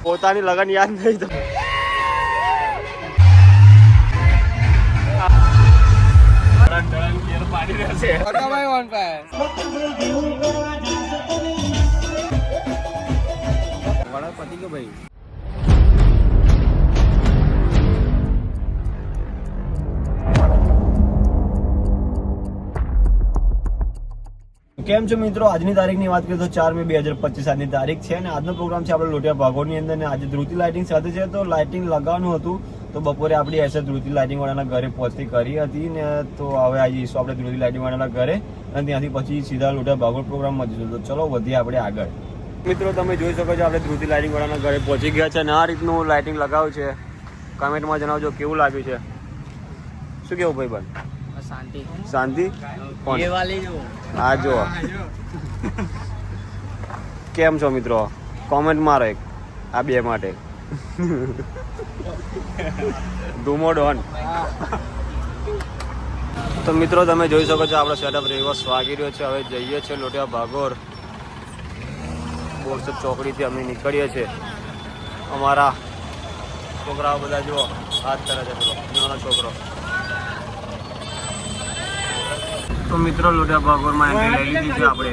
પોતાની લગન યાદ નહીં તો પાડી રહેશે પતિ કે ભાઈ કેમ છો મિત્રો? આજની તારીખની વાત કરીએ તો 4 મે 2025 આજની તારીખ છે અને આજનો પ્રોગ્રામ છે આપણે લોટિયા ભાગોળની અંદર. અને આજે ધ્રુતિ લાઇટિંગ સાથે છે તો લાઇટિંગ લગાવવાનું હતું તો બપોરે આપણી એસે ધ્રુતિ લાઇટિંગ વાળાના ઘરે પહોંચતી કરી હતી ને તો હવે આજે જઈશું આપણે ધ્રુતિ લાઇટિંગ વાળાના ઘરે અને ત્યાંથી પછી સીધા લોટિયા ભાગોળ પ્રોગ્રામમાં જઈશું. તો ચલો વધીએ આપણે આગળ. મિત્રો તમે જોઈ શકો છો આપણે ધ્રુતિ લાઇટિંગ વાળાના ઘરે પહોંચી ગયા છે અને આ રીતનું લાઇટિંગ લગાવ્યું છે. કમેન્ટમાં જણાવજો કેવું લાગ્યું છે. શું કેવું ભાઈ બન? શાંતિ શાંતિ હા જો કેમ છો મિત્રો? કોમેન્ટ મારો એક આ બે માટે. ધૂમો ડોન. તો મિત્રો તમે જોઈ શકો છો આપણો સેટઅપ રિવર્સ વાગી રહ્યો છે. હવે જઈએ છીએ લોટિયા ભાગોળ. બોરસદ ચોકડીથી અમે નીકળીએ છીએ. અમારા છોકરાઓ બધા જુઓ હાથ કરે છે પેલો નાનો છોકરો. તો મિત્રો લોટિયા ભાગોળમાં એન્ટ્રી લઈ લીધી છે આપણે.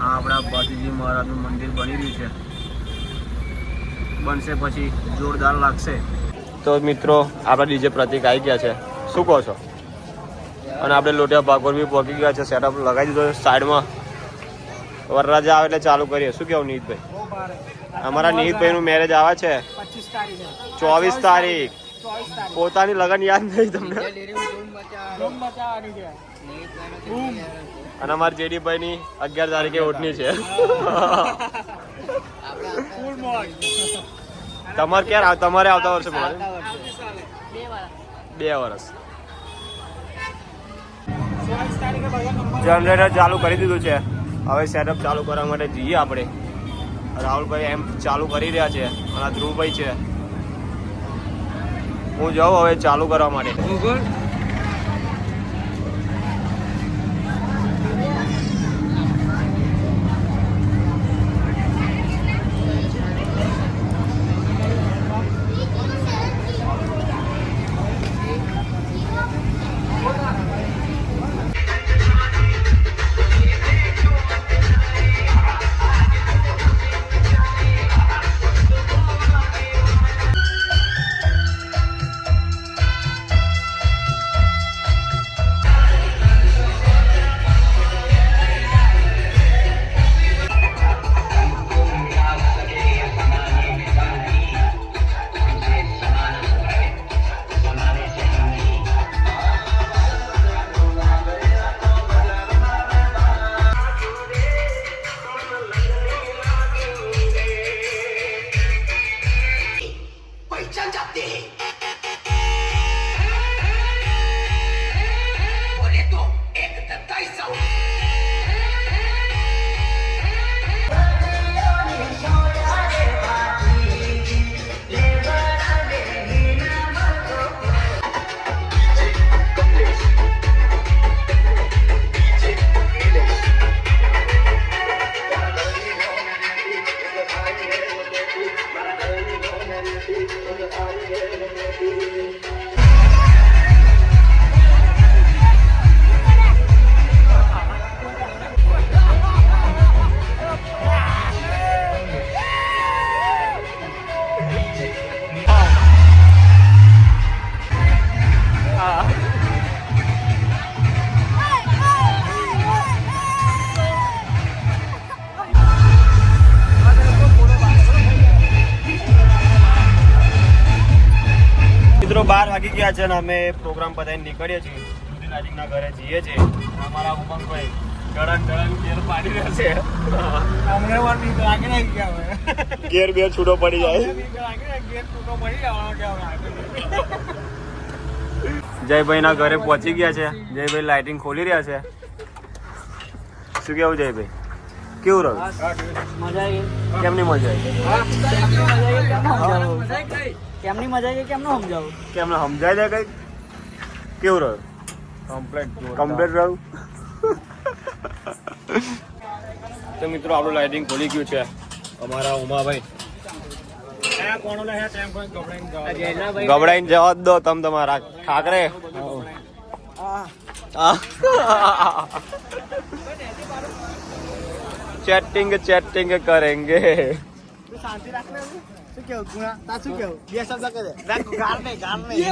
આ આપણા બાજુજી મહારાજનું મંદિર બની રહ્યું છે. બનશે પછી જોરદાર લાગશે. તો મિત્રો આપણા ડીજે પ્રતિક આવી ગયા છે. શું કહો છો? અને આપણે લોટિયા ભાગોળ બી પહોંચી ગયા છે. સેટઅપ લગાવી દીધો સાઈડમાં. વરરાજા આવે એટલે ચાલુ કરીએ. શું કેવું નીતભાઈ? અમારા નીતભાઈનું મેરેજ આવે છે 24 તારીખ. પોતાની લગન યાદ નહીં તમને? અને અમારા જેડીભાઈ ની 11 તારીખે ઓટની છે. તમારે ક્યારે? તમારે આવતા વર્ષે 2 વર્ષ. જનરેટર ચાલુ કરી દીધું છે. હવે સેટઅપ ચાલુ કરવા માટે જઈએ આપણે. રાહુલભાઈ એમ ચાલુ કરી રહ્યા છે અને ધ્રુવભાઈ છે. હું જાઉં હવે ચાલુ કરવા માટે. મિત્રો 12 વાગી ગયા છે અને અમે પ્રોગ્રામ પતાવીને નીકળીએ છીએ. ધ્રુતિ લાઇટિંગના ઘરે જઈએ છીએ. અમારા ઉમંગભાઈ ગળન ઘેર પાડી રહેશે. ઘેર બે છૂટો પડી જાય. જયભાઈના ઘરે પહોંચી ગયા છે. જયભાઈ લાઇટિંગ ખોલી રહ્યા છે. શું કેવું જયભાઈ? કેવું રહ્યું? કેમની મજા આવી? કેમની મજા આવી? કેમનો સમજાવું? કેમને સમજાય દે કઈ? કેવું રહ્યું? કમ્પ્લીટ રહ્યું. તો મિત્રો આપણું લાઇટિંગ ખોલી ગયું છે. અમારા ઉમાભાઈ ગબડાઈને જવા દો તમ તમારા ઠાકરે. ચેટિંગ કરેંગે. શાંતિ રાખને. શું કેવું ગુણા? તા શું કેવું? બે શબ્દ કહે દે. ગાર નહીં.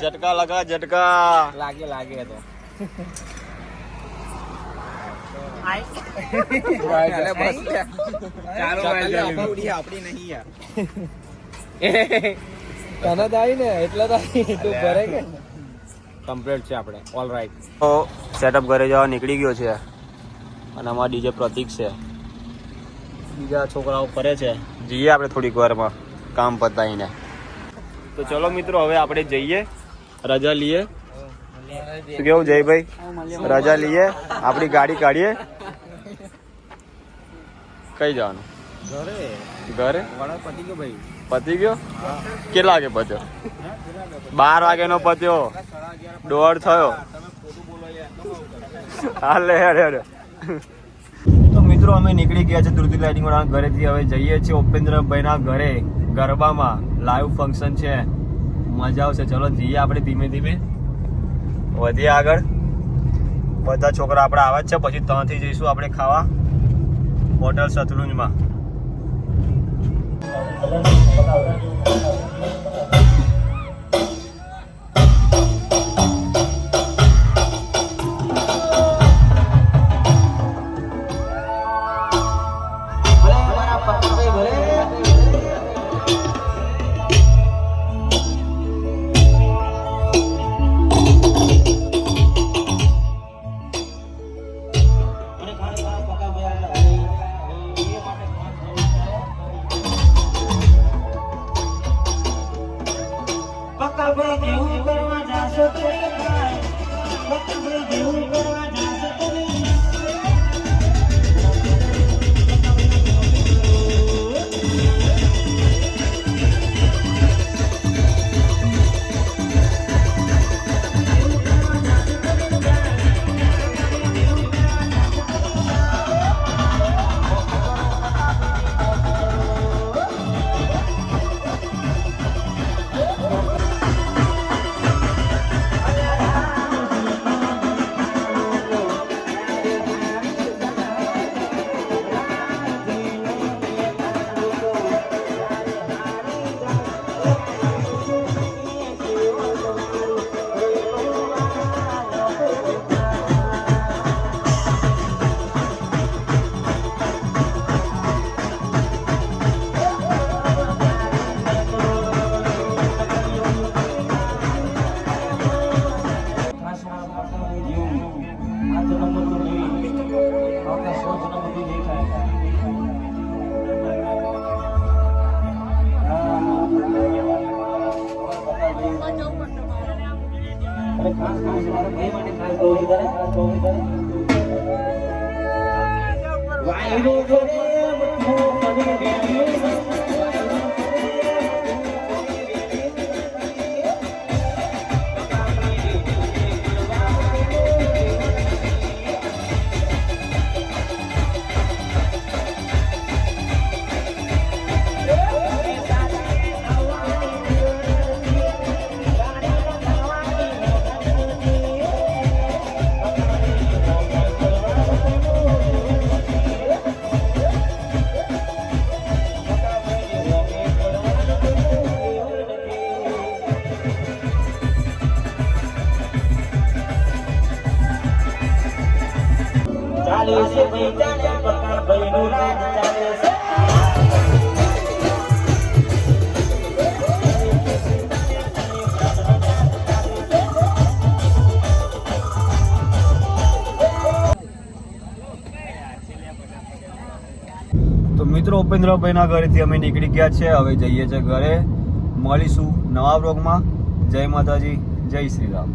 झटका लगा झटका લાગે તો આપડી નહીં યાર. તને દાઈ ને એટલે દાઈ તું ભરે કે કમ્પ્લીટ છે આપણે. All right. તો સેટઅપ ઘરે જવા નીકળી ગયો છે અને અમારા ડીજે પ્રતિક છે. બીજા છોકરાઓ કરે છે. જઈએ આપણે થોડીક વારમાં કામ પતાવીને. તો ચલો મિત્રો હવે આપણે જઈએ, રજા લઈએ. શું કેવું જયભાઈ? રજા લઈએ, આપણી ગાડી કાઢીએ. કઈ જવાનું? ઘરે. પતી ગયો? કેટલા વાગે પત્યો? 12 વાગે નો પત્યો, 1:30 થયો. હાલે હેડે. તો મિત્રો અમે નીકળી ગયા છે ધ્રુતિ લાઇટિંગ વાળા ઘરેથી. હવે જઈએ છીએ ઉપેન્દ્રભાઈના ઘરે. ગરબામાં લાઈવ ફંક્શન છે, મજા આવશે. ચલો જઈએ આપણે ધીમે ધીમે વધીએ આગળ. બધા છોકરા આપણે આવે જ છે. પછી ત્યાંથી જઈશું આપણે ખાવા હોટલ સતલુંજમાં. તો મિત્રો ઉપેન્દ્રભાઈના ઘરેથી અમે નીકળી ગયા છે. હવે જઈએ છીએ ઘરે. મળીશું નવા બ્લોગમાં. જય માતાજી, જય શ્રી રામ.